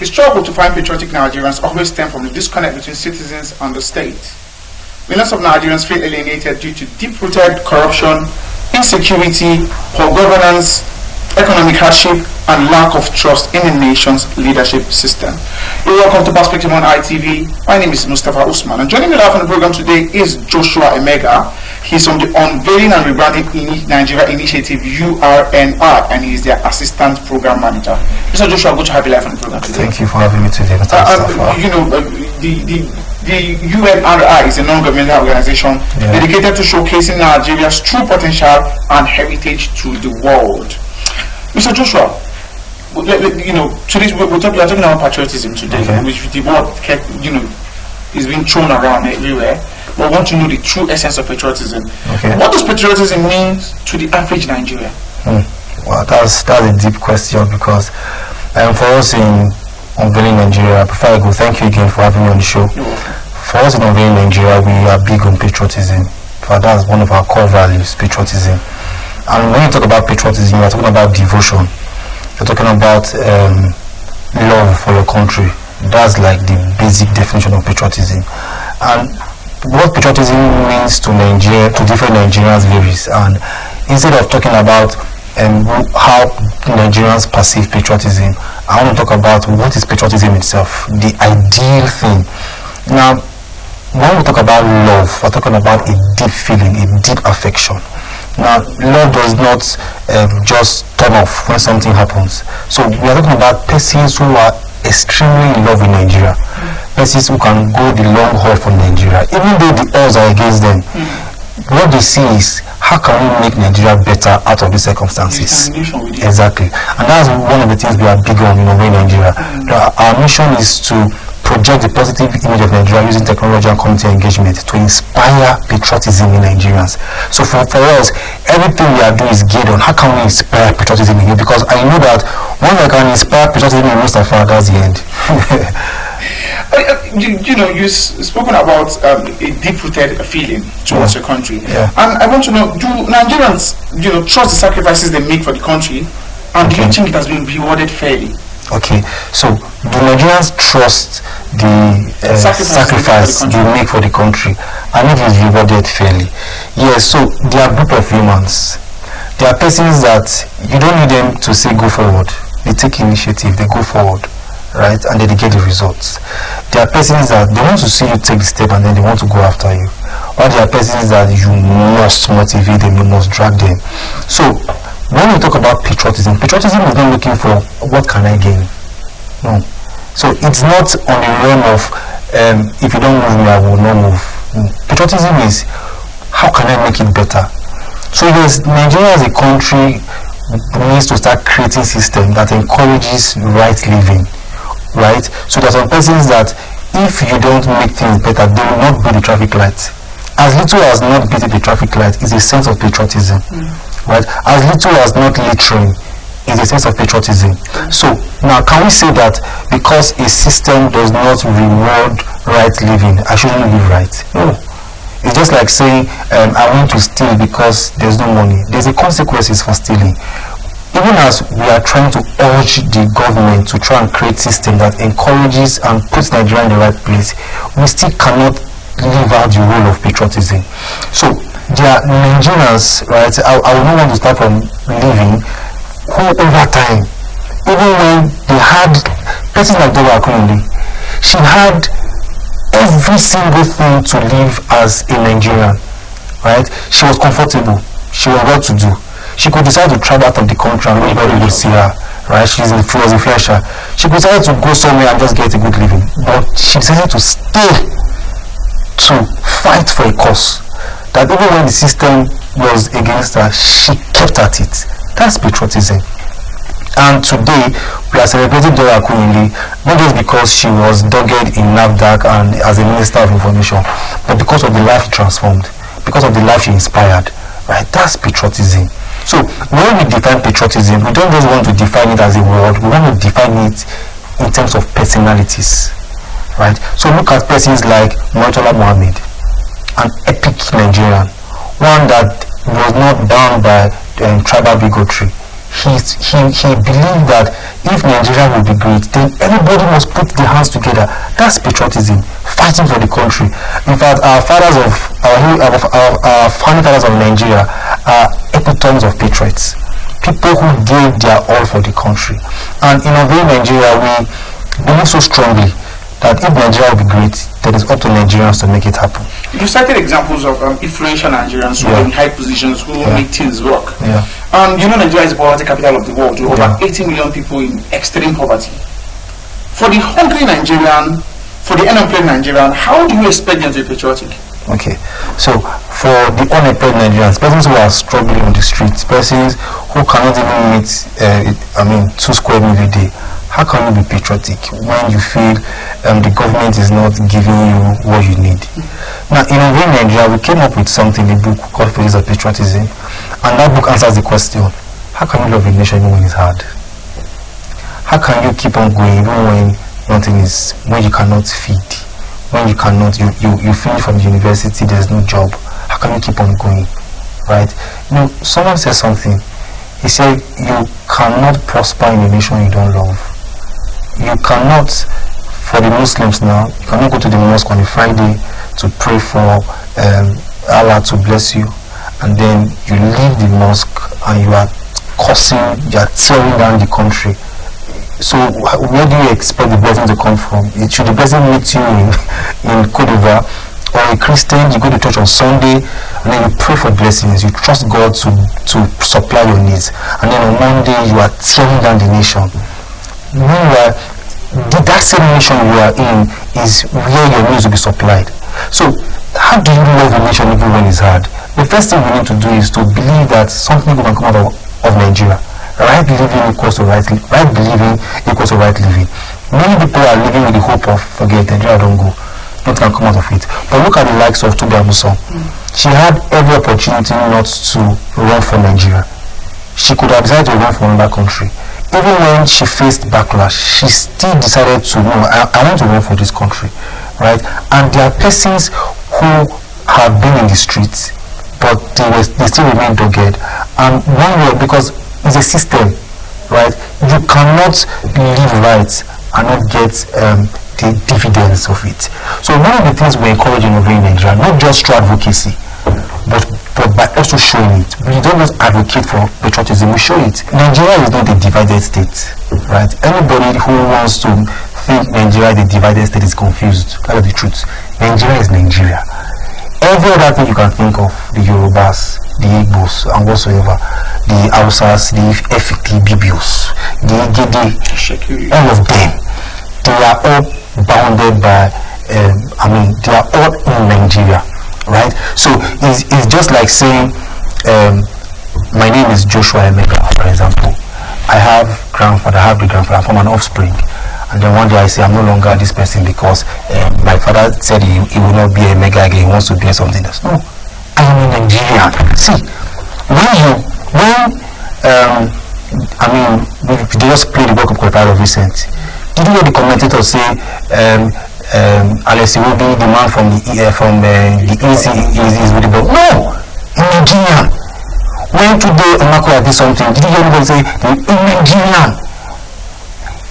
The struggle to find patriotic Nigerians always stems from the disconnect between citizens and the state. Millions of Nigerians feel alienated due to deep-rooted corruption, insecurity, poor governance, economic hardship, and lack of trust in the nation's leadership system. You're welcome to Perspective on ITV. My name is Mustafa Usman, and joining me live on the program today is Joshua Emega. He's from the Unveiling and Rebranding Nigeria Initiative, URNI, and he's their Assistant Program Manager. Mr. Joshua, good to have you live on the program today. Thank you for having me today, Mr. The UNRI is a non-governmental organization dedicated to showcasing Nigeria's true potential and heritage to the world. Mr. Joshua, today we're talking about patriotism today, which the word is being thrown around everywhere. But we want to know the true essence of patriotism. What does patriotism mean to the average Nigerian? Well, that's a deep question, because for us in Unveiling Nigeria, before I go, thank you again for having me on the show. For us in Unveiling Nigeria, we are big on patriotism. That's one of our core values, patriotism. And when you talk about patriotism, you're talking about devotion. You're talking about love for your country. That's like the basic definition of patriotism. And what patriotism means to Nigeria, to different Nigerians, varies. And instead of talking about how Nigerians perceive patriotism, I want to talk about what is patriotism itself, the ideal thing. Now, when we talk about love, we're talking about a deep feeling, a deep affection. Now, love does not just turn off when something happens. So we are talking about persons who are extremely in love with Nigeria, persons who can go the long haul for Nigeria, even though the odds are against them. What they see is, how can we make Nigeria better out of these circumstances? Exactly. And that's one of the things we are big on in Nigeria. Our mission is to project the positive image of Nigeria using technology and community engagement to inspire patriotism in Nigerians. So for us, everything we are doing is geared on how can we inspire patriotism in you, because I know that when I can inspire patriotism in Mustafa, that's the end. You've spoken about a deep-rooted feeling towards your country, and I want to know: do Nigerians, trust the sacrifices they make for the country, and do you think it has been rewarded fairly? Okay, so do Nigerians trust the sacrifice they make for the country, and it is rewarded fairly? Yes. So there are a group of humans. There are persons that you don't need them to say go forward. They take initiative, they go forward, right, and then they get the results. There are persons that they want to see you take the step and then they want to go after you. Or there are persons that you must motivate them, you must drag them. So when we talk about patriotism is not looking for what can I gain. No. So it's not on the realm of if you don't move me, I will not move. Patriotism is how can I make it better. So yes, Nigeria as a country needs to start creating a system that encourages right living, right? So there are some persons that if you don't make things better, they will not beat the traffic light. As little as not beating the traffic light is a sense of patriotism, right? As little as not littering is a sense of patriotism. So now, can we say that because a system does not reward right living, I shouldn't live right? No. It's just like saying I want to steal because there's no money. There's a consequences for stealing. Even as we are trying to urge the government to try and create a system that encourages and puts Nigeria in the right place, we still cannot live out the role of patriotism. So there are Nigerians, right? I would not want to start from living who over time, even when they had persons like Dora Akunyili, she had every single thing to live as a Nigerian, right? She was comfortable, she was well to do. She could decide to travel out of the country and nobody would see her, right? She was a fresher. She could decide to go somewhere and just get a good living, but she decided to stay to fight for a cause that even when the system was against her, she kept at it. That's patriotism. And today we are celebrating Dora Akunyili not just because she was dogged in NAFDAC and as a Minister of Information, but because of the life she transformed, because of the life she inspired, right? That's patriotism. So when we define patriotism, we don't just want to define it as a word, we want to define it in terms of personalities, right? So look at persons like Murtala Muhammad, an epic Nigerian, one that was not bound by tribal bigotry. he believed that if Nigeria will be great, then everybody must put their hands together. That's patriotism, fighting for the country. In fact, our founding fathers of Nigeria are epitomes of patriots, people who gave their all for the country. And in a way, Nigeria, we believe so strongly that if Nigeria will be great, then it's up to Nigerians to make it happen. You cited examples of influential Nigerians who are in high positions who make things work. You know, Nigeria is the poverty capital of the world, with over 80 million people in extreme poverty. For the hungry Nigerian, for the unemployed Nigerian, how do you expect them to be patriotic? Okay, so for the unemployed Nigerians, persons who are struggling on the streets, persons who cannot even meet, 2 square meals a day, how can you be patriotic when you feel the government is not giving you what you need? Now, in Nigeria, we came up with something, a book called Phases of Patriotism, and that book answers the question: how can you love a nation even when it's hard? How can you keep on going even when you cannot feed, when you finish from the university, there's no job? How can you keep on going, right? You know, someone said something. He said, you cannot prosper in a nation you don't love. You cannot, for the Muslims now, you cannot go to the mosque on a Friday to pray for Allah to bless you, and then you leave the mosque and you are cursing, you are tearing down the country. So where do you expect the blessing to come from? Should the blessing meet you in Cote d'Ivoire? Or a Christian, you go to church on Sunday and then you pray for blessings, you trust God to supply your needs, and then on Monday you are tearing down the nation. Meanwhile, that same nation you are in is where your needs will be supplied. So how do you love a nation even when it's hard? The first thing we need to do is to believe that something good can come out of Nigeria. Right believing equals to right believing equals to right living. Many people are living with the hope of forget Nigeria don't go. Not can come out of it. But look at the likes of Tobi Amusan. She had every opportunity not to run for Nigeria. She could have decided to run for another country. Even when she faced backlash, she still decided to, no, I want to run for this country, right? And there are persons who have been in the streets, but they still remain dogged. And one way, because it's a system, right? You cannot live right and not get the dividends of it. So one of the things we encourage in Nigeria, not just through advocacy, but by also showing it. We don't just advocate for patriotism, we show it. Nigeria is not a divided state, right? Anybody who wants to think Nigeria is a divided state is confused. That's the truth. Nigeria is Nigeria. Every other thing you can think of, the Yorubas, the Igbos, and whatsoever, the Hausas, the Efik, Bibios, the Igede, all of them, they are all bounded by, they are all in Nigeria, right? So it's just like saying, my name is Joshua Emeka, for example. I have grandfather, I have the grandfather, I'm from an offspring. And then one day I say, I'm no longer this person because my father said he will not be a mega again, he wants to be something else. No, I am a Nigerian. See, they just played the World Cup qualifier of recent. Did you hear the commentator say, Alex Iwobi, the man from the EC is with the ball? No, a Nigerian. When today Omakwa did something, did you hear anybody say, a Nigerian?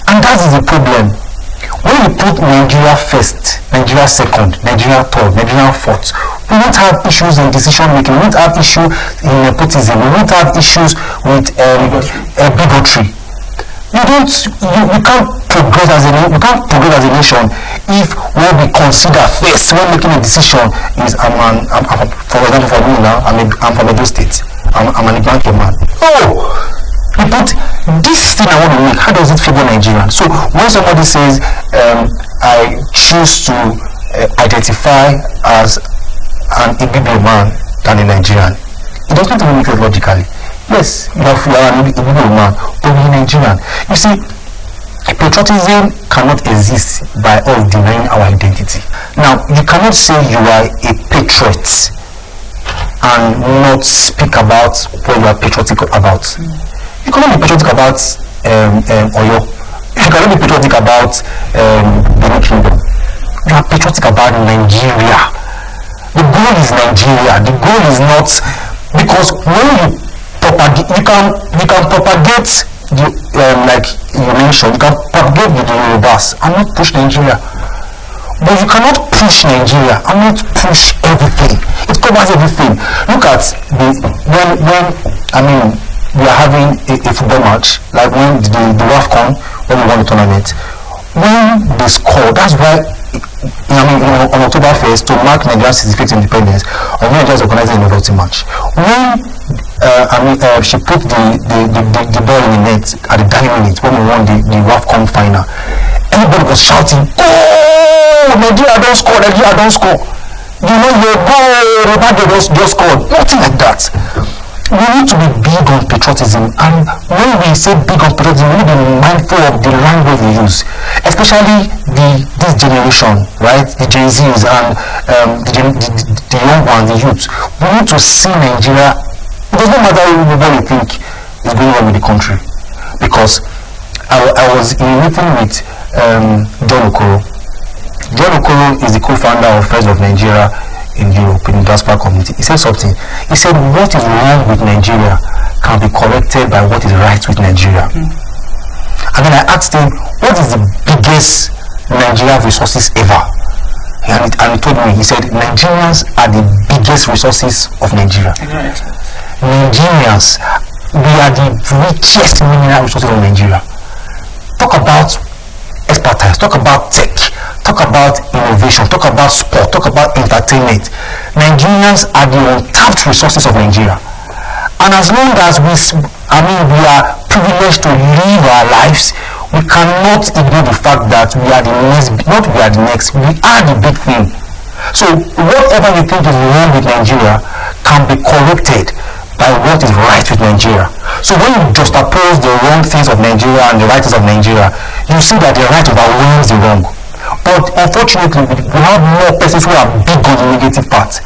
And that is the problem. When we put Nigeria first, Nigeria second, Nigeria third, Nigeria fourth, we won't have issues in decision making, we won't have issues in nepotism, we won't have issues with bigotry. We can't progress as a nation if what we consider first when making a decision is for example for me now, I'm from Edo State. I'm an Igbo man. Oh! We put this thing I want to make, how does it favor Nigerian? So when somebody says, I choose to identify as an Igbo man than a Nigerian, it doesn't even make it logically. Yes, you are an Igbo man, but you're Nigerian. You see, patriotism cannot exist by us denying our identity. Now, you cannot say you are a patriot and not speak about what you are patriotic about. You cannot be patriotic about Oyo. You cannot be patriotic about Benin Kingdom. You are patriotic about Nigeria. The goal is Nigeria. The goal is not, because when you talk propagate the like you mentioned, you can propagate the Yorubas and not push Nigeria. But you cannot push Nigeria and not push everything. It covers everything. Look at when we are having a football match, like when the WAFCON, when we won the tournament, when they score, that's why on October 1st, to mark Nigeria's 65th independence, Nigeria is organizing a novelty match. When she put the ball in the net at the dying minute when we won the WAFCON final, everybody was shouting, "Oh, Nigeria don't score! Nigeria don't score!" You know, your goal, Ronaldo just scored. Nothing like that. We need to be big on patriotism, and when we say big on patriotism, we need to be mindful of the language we use, especially this generation, right? The Gen Zs and the young ones, the youths. We need to see Nigeria. It doesn't matter what we think is going on with the country, because I was in a meeting with John Okoro. John Okoro is the co-founder of Friends of Nigeria in Europe, in the diaspora community. He said something. He said, what is wrong with Nigeria can be corrected by what is right with Nigeria. And then I asked him, what is the biggest Nigeria resources ever? And he told me, he said, Nigerians are the biggest resources of Nigeria. Nigerians, we are the richest mineral resources of Nigeria. Talk about expertise, talk about tech, talk about innovation, talk about sport, talk about entertainment. Nigerians are the untapped resources of Nigeria. And as long as we are privileged to live our lives, we cannot ignore the fact that we are the next, we are the big thing. So whatever you think is wrong with Nigeria can be corrected by what is right with Nigeria. So when you just oppose the wrong things of Nigeria and the right things of Nigeria, you see that the right overwhelms the wrong. But unfortunately, we have more persons who are big on the negative part.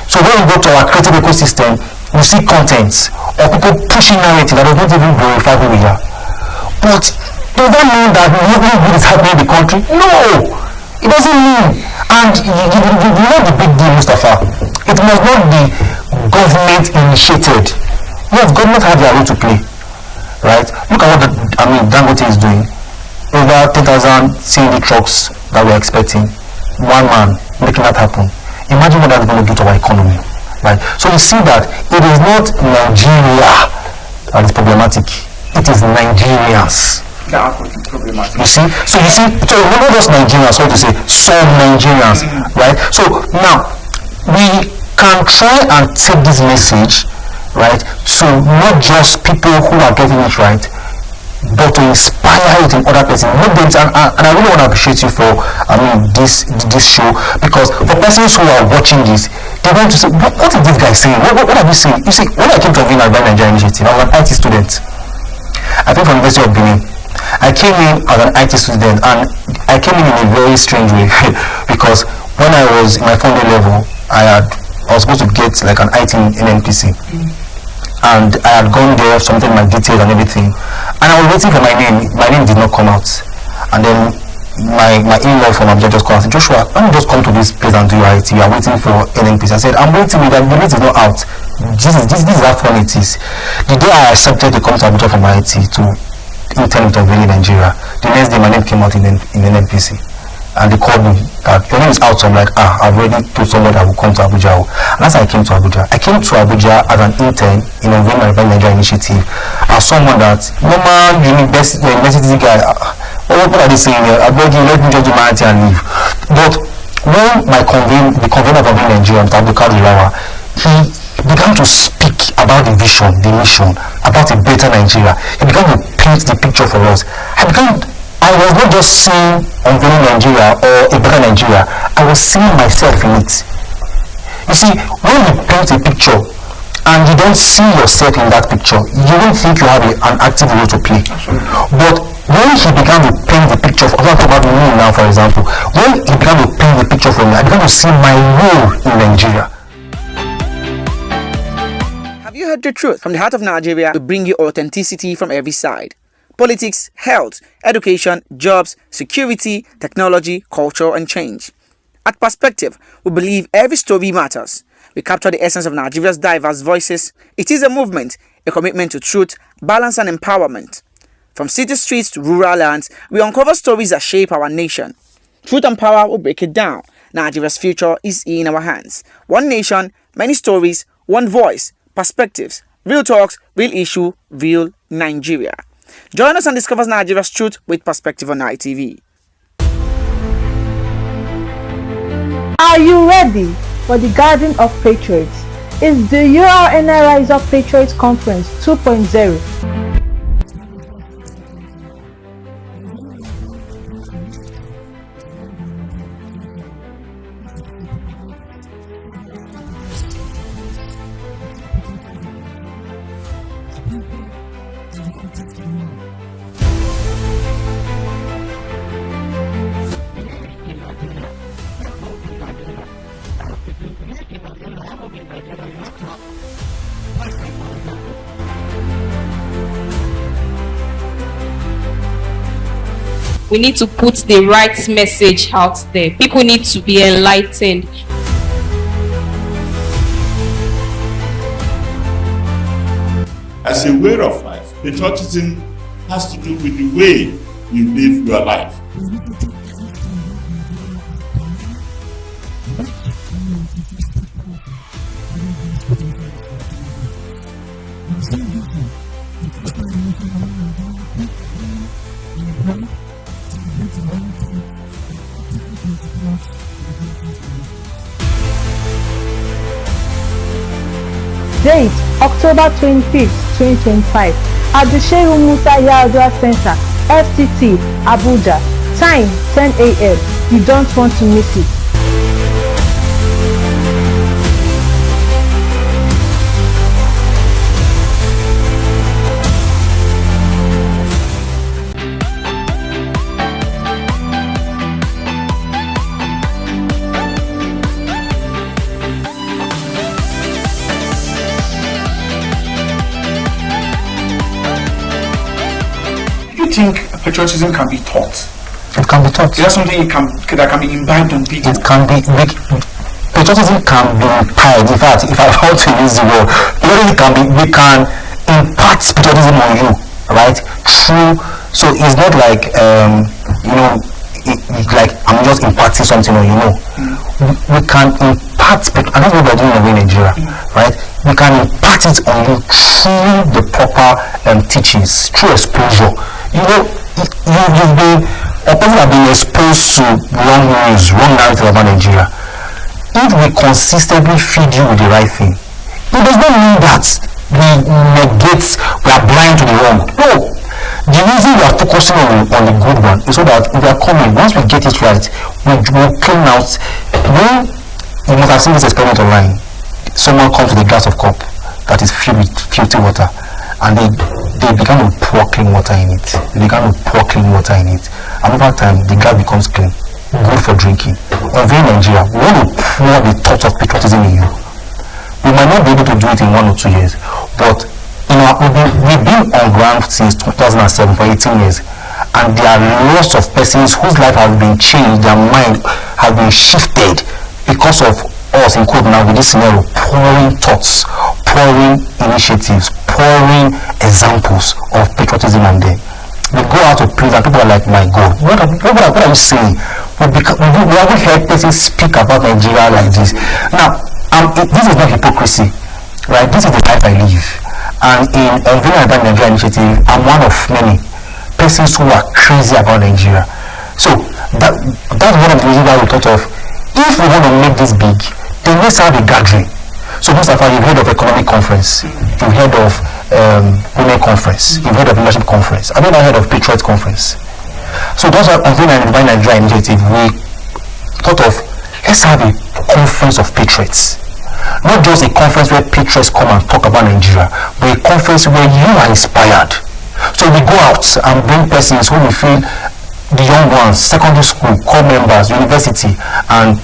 So when we go to our creative ecosystem, we see contents or people pushing narrative that does not even glorify who we are. But does that mean that nothing good is happening in the country? No! It doesn't mean. And you know the big deal, Mustafa. It must not be government initiated. Yes, government have their role to play. Right? Look at what Dangote is doing. Over 10,000 CNG trucks that we're expecting. One man making that happen. Imagine what that's going to do to our economy. Right? So you see that it is not Nigeria that is problematic. It is Nigerians. You see? So not just Nigerians, so to say, some Nigerians. Right? So now, we can try and take this message, right, to not just people who are getting it right, but to inspire it in other persons. And I really want to appreciate you for this show, because for persons who are watching this, they're going to say, what is this guy saying? What are you saying? You see, when I came to Urni Nigeria Initiative, I was an IT student. I came from the University of Benin. I came in as an IT student, and I came in a very strange way because when I was in my final level, I was supposed to get like an IT in NNPC. And I had gone there, submitted my details and everything, and I was waiting for my name. My name did not come out, and then my in-law from Abuja just called and said, Joshua, let me just come to this place and do your IT. We are waiting for NNPC. I said, I'm waiting, with that the list is not out. This is how fun it is. The day I accepted to come to Abuja for my IT to intern with Urni Nigeria, the next day my name came out in NNPC. And they called me, your name is out. So I'm like, I've already told someone that will come to Abuja. And as I came to Abuja as an intern in a Urni Nigeria Initiative, as someone that normal university guy. What are they saying here? I beg you, let me just do my IT and leave. But when the convener of Urni Nigeria, Mr. Abdulkadir Rawa, he began to speak about the vision, the mission, about a better Nigeria. He began to paint the picture for us. I was not just seeing Urni Nigeria or a better Nigeria, I was seeing myself in it. You see, when you paint a picture and you don't see yourself in that picture, you don't think you have an active role to play. But when he began to paint the picture, I'm talking about me now for example, when he began to paint the picture for me, I began to see my role in Nigeria. Have you heard the truth? From the heart of Nigeria, we bring you authenticity from every side. Politics, health, education, jobs, security, technology, culture, and change. At Perspective, we believe every story matters. We capture the essence of Nigeria's diverse voices. It is a movement, a commitment to truth, balance and empowerment. From city streets to rural lands, we uncover stories that shape our nation. Truth and Power will break it down. Nigeria's future is in our hands. One nation, many stories, one voice, perspectives, real talks, real issue, real Nigeria. Join us and discover Nigeria's truth with perspective on ITV. Are you ready for the Garden of Patriots? It's the URNI Rise Up Patriots Conference 2.0. We need to put the right message out there. People need to be enlightened. As a way of life, patriotism has to do with the way you live your life. Date October 25th, 2025 at the Sheikh Musa Yar'Adua Center, FCT, Abuja. Time 10 a.m. You don't want to miss it. Think patriotism can be taught? It can be taught. Is that something that can be imbibed on people? It can be. Patriotism can be imparted. In fact, if I want to use the word, we can impart patriotism on you, right? Through. So it's not like like I'm just imparting something on you. No, we can impart. And that's what we're doing in Nigeria, right? We can impart it on you through the proper teachings, through exposure. You've been, or people have been exposed to wrong news, wrong narrative about Nigeria. If we consistently feed you with the right thing, it does not mean that we are blind to the wrong. No. The reason we are focusing on the good one is so that we are coming, once we get it right, we will clean out. When you must have seen this experiment online, someone comes with a glass of cup that is filled with filthy water, and they began to pour clean water in it. And over time, the glass becomes clean, good for drinking. Over in Nigeria, we want to pour the thought of patriotism in you. We might not be able to do it in 1 or 2 years, but we've been on ground since 2007 for 18 years, and there are lots of persons whose life has been changed, their mind has been shifted because of us in code now with this scenario, pouring thoughts, pouring initiatives, pouring examples of patriotism on them. We go out of place and people are like, my God, what are you saying? We haven't heard persons speak about Nigeria like this. Now, this is not hypocrisy, right? This is the life I live. And in Urni Nigeria initiative, I'm one of many persons who are crazy about Nigeria. So that's one of the reasons why we thought of, if we want to make this big, then let's have a gathering. So most of you, you've heard of economic conference, you've heard of women conference, you've heard of leadership conference. I've never heard of patriot conference. So that's why Urni Nigeria initiative, we thought of, let's have a conference of patriots. Not just a conference where patriots come and talk about Nigeria, but a conference where you are inspired. So we go out and bring persons who we feel, the young ones, secondary school, core members, university, and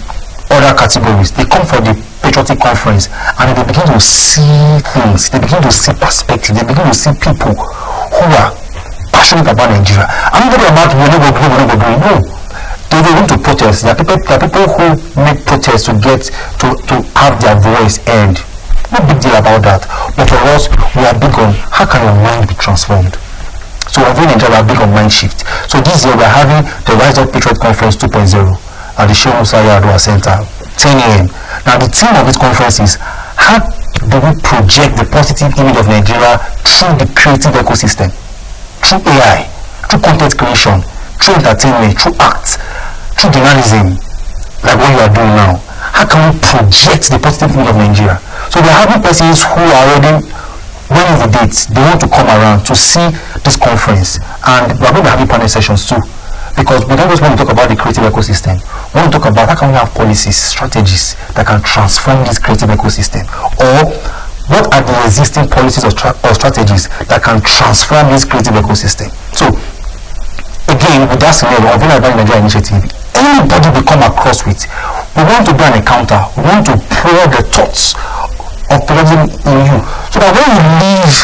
other categories. They come for the patriotic conference and they begin to see things, they begin to see perspective, they begin to see people who are passionate about Nigeria. I'm not talking about we're not going, no. They want to protest. There are people who make protests to get to have their voice heard. No big deal about that. But for us, we are big on how can your mind be transformed. So we're very enjoying, we are big on mind shift. So this year we're having the Rise Up Patriot Conference 2.0 at the Whta Center, 10 a.m. Now the theme of this conference is how do we project the positive image of Nigeria through the creative ecosystem, through AI, through content creation, through entertainment, through arts, through journalism, like what you are doing now. How can we project the positive image of Nigeria? So we are having persons who are already, when is the date, they want to come around to see this conference, and we are going to have panel sessions too, because we don't just want to talk about the creative ecosystem. We want to talk about how can we have policies, strategies that can transform this creative ecosystem, or what are the existing policies or strategies that can transform this creative ecosystem. So again, with that scenario of the Nigeria initiative, anybody we come across with, we want to do an encounter, we want to pour the thoughts of patriotism in you, so that when you leave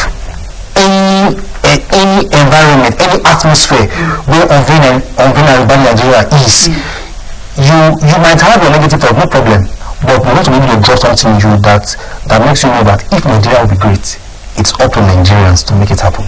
any environment, any atmosphere where unveiling Nigeria is, you might have a negative thought, no problem, but we want to be able to drop something in you that makes you know that if Nigeria will be great, it's up to Nigerians to make it happen.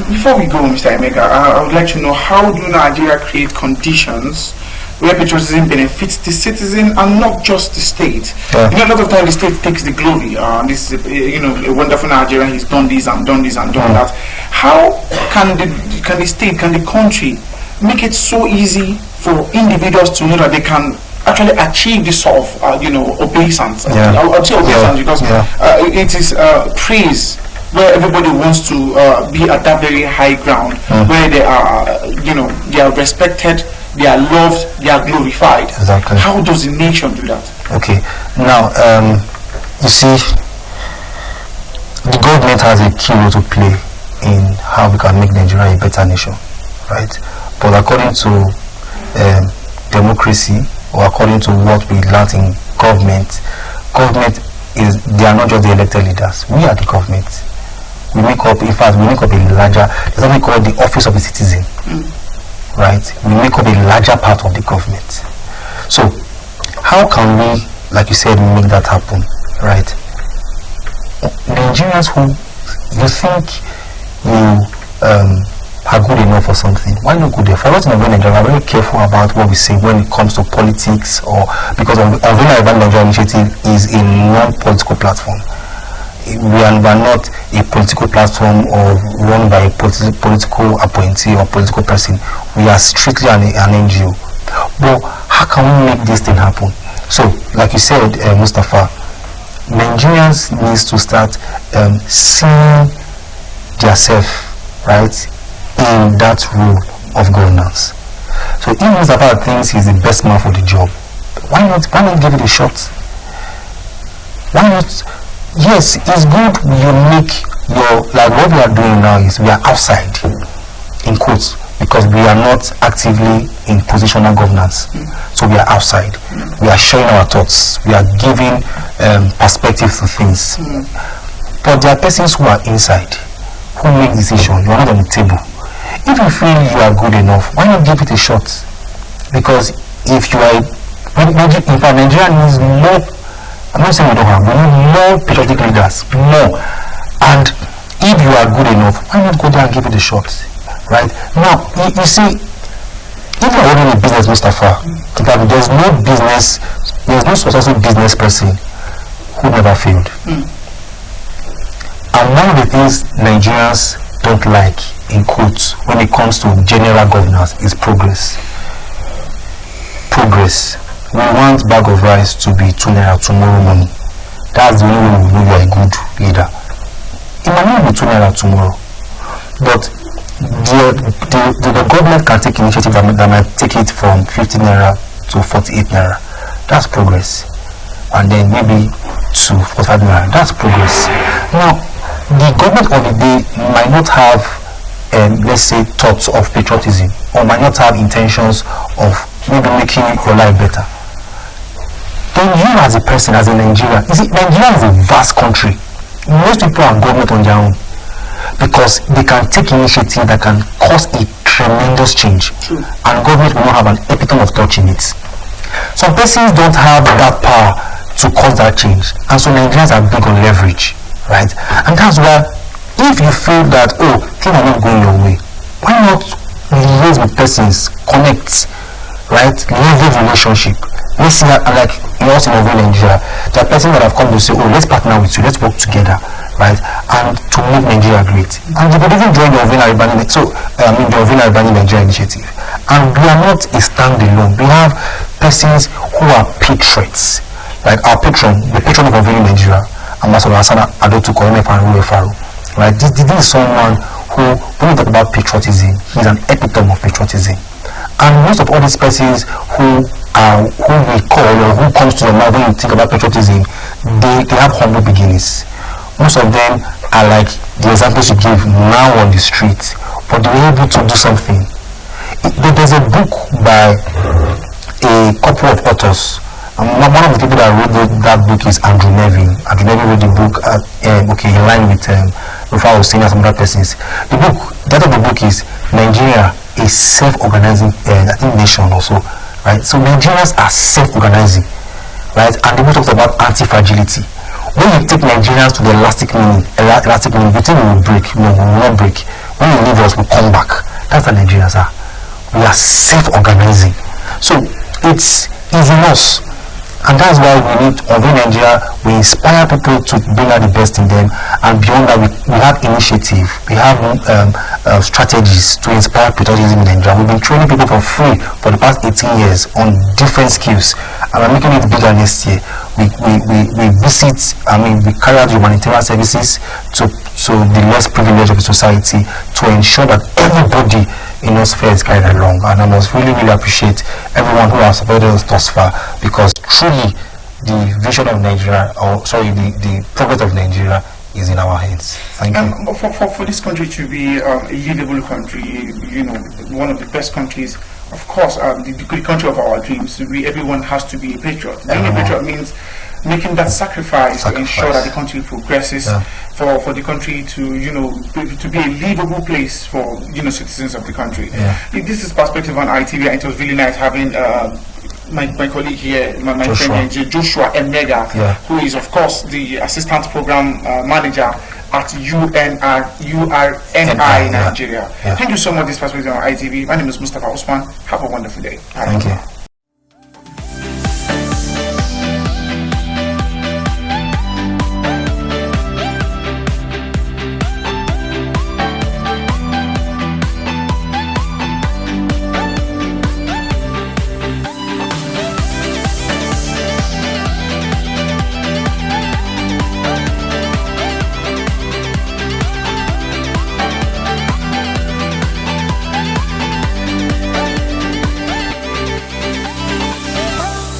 Before we go, Mr. Emeka, I would like to know, how do Nigeria create conditions where patriotism benefits the citizen and not just the state? Yeah. A lot of times the state takes the glory. This is a wonderful Nigerian, he's done this and done this and done that. How can the state, can the country make it so easy for individuals to know that they can actually achieve this sort of obeisance? Yeah. I would say obeisance because Yeah. it is praise, where everybody wants to be at that very high ground, where they are, they are respected, they are loved, they are glorified. Exactly. How does the nation do that? Okay. Now, you see, the government has a key role to play in how we can make Nigeria a better nation, right? But according to democracy, or according to what we learned in government is, they are not just the elected leaders. We are the government. We make up a larger, there's something called the office of the citizen. Right? We make up a larger part of the government. So how can we, like you said, make that happen? Right? Nigerians who you think you are good enough for something, why not go there? For us in Nigeria, we are very careful about what we say when it comes to politics, or because Urni Nigeria initiative is a non-political platform. We are not a political platform or run by a political appointee or political person. We are strictly an NGO. But how can we make this thing happen? So, like you said, Mustafa, Nigerians needs to start seeing themselves, right, in that role of governance. So, if Mustafa thinks he's the best man for the job, why not give it a shot? Why not? Yes, it's good you make like what we are doing now is we are outside, in quotes, because we are not actively in positional governance. So we are outside. We are sharing our thoughts. We are giving perspective to things. But there are persons who are inside, who make decisions. You are not on the table. If you feel you are good enough, why not give it a shot? Because if you are, in fact, Nigeria needs more. I'm not saying we don't have, we need more patriotic leaders, more. And if you are good enough, why not go there and give it a shot? Right? Now, you see, if you are running a business, Mustafa, there's no successful business person who never failed. And one of the things Nigerians don't like, in quotes, when it comes to general governance is progress. Progress. We want bag of rice to be 2 naira tomorrow morning. That's the only way we know you are a good leader. It might not be 2 naira tomorrow, but the government can take initiative that might take it from 50 naira to 48 naira. That's progress. And then maybe to 45 naira. That's progress. Now, the government of the day might not have, let's say, thoughts of patriotism, or might not have intentions of maybe making your life better. Then you as a person, as a Nigerian, you see, Nigeria is a vast country. Most people are government on their own because they can take initiative that can cause a tremendous change. And government will not have an epitome of touch in it. Some persons don't have that power to cause that change. And so Nigerians are big on leverage, right? And that's why if you feel that, oh, things are not going your way, why not liaise with persons, connect, right? Leverage relationship. Let's see that, like you also in Nigeria, there are persons that have come to say, oh, let's partner with you, let's work together, right? And to make Nigeria great. And they could even join the Urni the Urni Nigeria initiative. And we are not a standalone. We have persons who are patriots, like our patron, the patron of Urni Nigeria, Ambassador Asana Adotu Faru, right? This is someone who, when we talk about patriotism, he's an epitome of patriotism. And most of all these persons who we call, or who comes to your mind when you think about patriotism, they have humble beginnings. Most of them are like the examples you give now on the street, but they were able to do something. There's a book by a couple of authors. One of the people that wrote that book is Andrew Nevin. Andrew Nevin wrote the book in line with Whta was saying and some other persons. The title of the book is Nigeria, a self-organizing nation also, right? So Nigerians are self-organizing, right? And the book talks about anti-fragility. When you take Nigerians to the elastic meaning, you think we will break. No, we will not break. When you leave us, we'll come back. That's what Nigerians are. We are self-organizing. So it's in us. And that's why we need, over Nigeria, we inspire people to bring out the best in them, and beyond that, we have initiative, we have strategies to inspire patriotism in Nigeria. We've been training people for free for the past 18 years on different skills, and we're making it bigger next year. We visit, we carry out humanitarian services to the less privileged of the society to ensure that everybody in those fairs is carried along. And I must really appreciate everyone who has supported us thus far, because truly the vision of Nigeria, the progress of Nigeria is in our hands. Thank you. For this country to be a livable country, one of the best countries, of course, the country of our dreams, everyone has to be a patriot. Being a patriot means making that sacrifice to ensure that the country progresses, for the country to be a livable place for citizens of the country. This is Perspective on ITV, and it was really nice having my colleague here, my friend Joshua Emega, who is of course the assistant program manager at URNI Nigeria. Thank you so much. This Perspective on ITV. My name is Mustafa Usman. Have a wonderful day. Thank you.